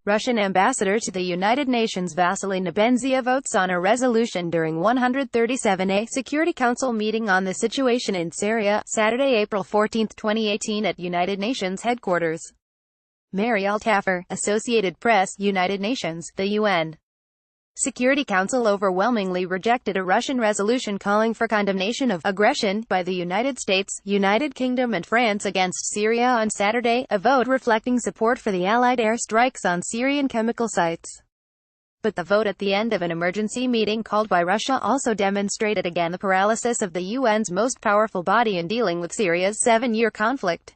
Russian ambassador to the United Nations Vassily Nebenzia votes on a resolution during 137th Security Council meeting on the situation in Syria, Saturday, April 14, 2018 at United Nations headquarters. Mary Altaffer, Associated Press, United Nations, the UN. Security Council overwhelmingly rejected a Russian resolution calling for condemnation of aggression by the United States, United Kingdom and France against Syria on Saturday, a vote reflecting support for the Allied airstrikes on Syrian chemical sites. But the vote at the end of an emergency meeting called by Russia also demonstrated again the paralysis of the UN's most powerful body in dealing with Syria's 7-year conflict.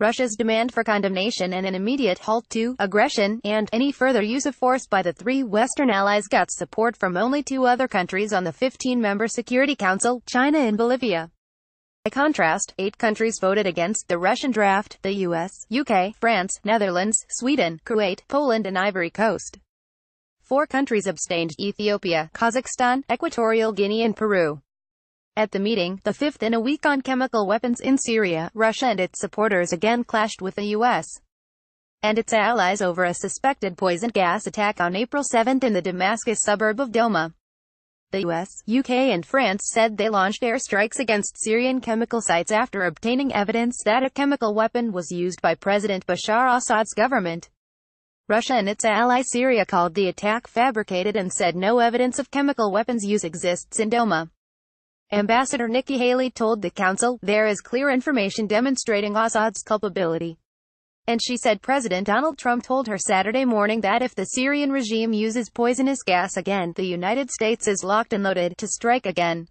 Russia's demand for condemnation and an immediate halt to aggression, and any further use of force by the 3 Western allies got support from only 2 other countries on the 15-member Security Council, China and Bolivia. By contrast, 8 countries voted against the Russian draft: the US, UK, France, Netherlands, Sweden, Kuwait, Poland and Ivory Coast. 4 countries abstained: Ethiopia, Kazakhstan, Equatorial Guinea and Peru. At the meeting, the 5th in a week on chemical weapons in Syria, Russia and its supporters again clashed with the US and its allies over a suspected poison gas attack on April 7 in the Damascus suburb of Douma. The US, UK and France said they launched airstrikes against Syrian chemical sites after obtaining evidence that a chemical weapon was used by President Bashar Assad's government. Russia and its ally Syria called the attack fabricated and said no evidence of chemical weapons use exists in Douma. Ambassador Nikki Haley told the Council, "There is clear information demonstrating Assad's culpability." And she said President Donald Trump told her Saturday morning that if the Syrian regime uses poisonous gas again, the United States is locked and loaded to strike again.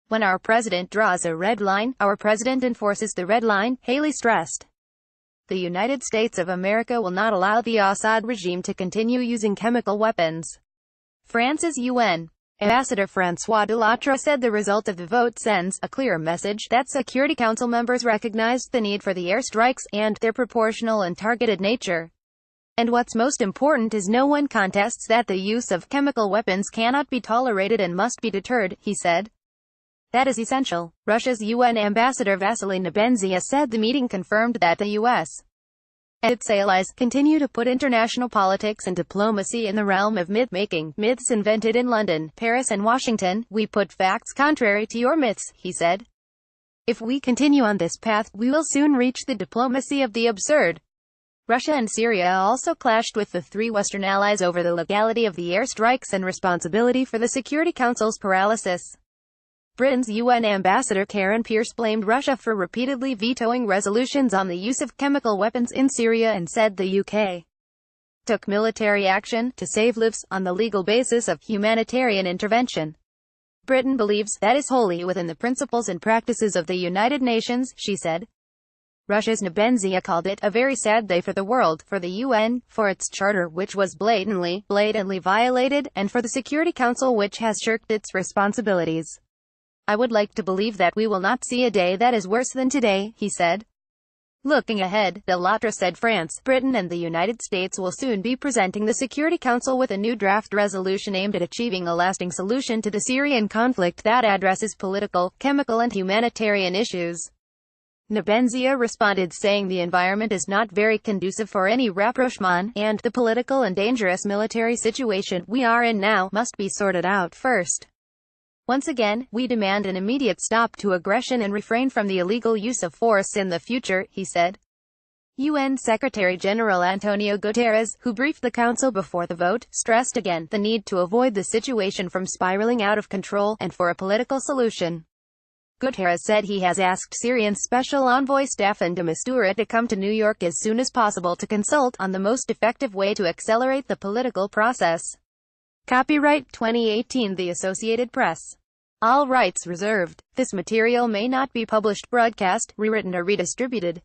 When our president draws a red line, our president enforces the red line, Haley stressed. The United States of America will not allow the Assad regime to continue using chemical weapons. France's UN Ambassador François Delattre said the result of the vote sends a clear message that Security Council members recognized the need for the airstrikes, and their proportional and targeted nature. And what's most important is no one contests that the use of chemical weapons cannot be tolerated and must be deterred, he said. That is essential. Russia's UN Ambassador Vassily Nebenzia said the meeting confirmed that the US and its allies continue to put international politics and diplomacy in the realm of myth-making, myths invented in London, Paris and Washington. We put facts contrary to your myths, he said. If we continue on this path, we will soon reach the diplomacy of the absurd. Russia and Syria also clashed with the 3 Western allies over the legality of the airstrikes and responsibility for the Security Council's paralysis. Britain's UN ambassador Karen Pierce blamed Russia for repeatedly vetoing resolutions on the use of chemical weapons in Syria and said the UK took military action to save lives on the legal basis of humanitarian intervention. Britain believes that is wholly within the principles and practices of the United Nations, she said. Russia's Nebenzia called it a very sad day for the world, for the UN, for its charter which was blatantly violated, and for the Security Council which has shirked its responsibilities. I would like to believe that we will not see a day that is worse than today, he said. Looking ahead, Delattre said France, Britain and the United States will soon be presenting the Security Council with a new draft resolution aimed at achieving a lasting solution to the Syrian conflict that addresses political, chemical and humanitarian issues. Nebenzia responded saying the environment is not very conducive for any rapprochement, and the political and dangerous military situation we are in now must be sorted out first. Once again, we demand an immediate stop to aggression and refrain from the illegal use of force in the future, he said. UN Secretary-General Antonio Guterres, who briefed the Council before the vote, stressed again the need to avoid the situation from spiraling out of control, and for a political solution. Guterres said he has asked Syrian Special Envoy Staffan de Mistura to come to New York as soon as possible to consult on the most effective way to accelerate the political process. Copyright 2018 The Associated Press. All rights reserved. This material may not be published, broadcast, rewritten or redistributed.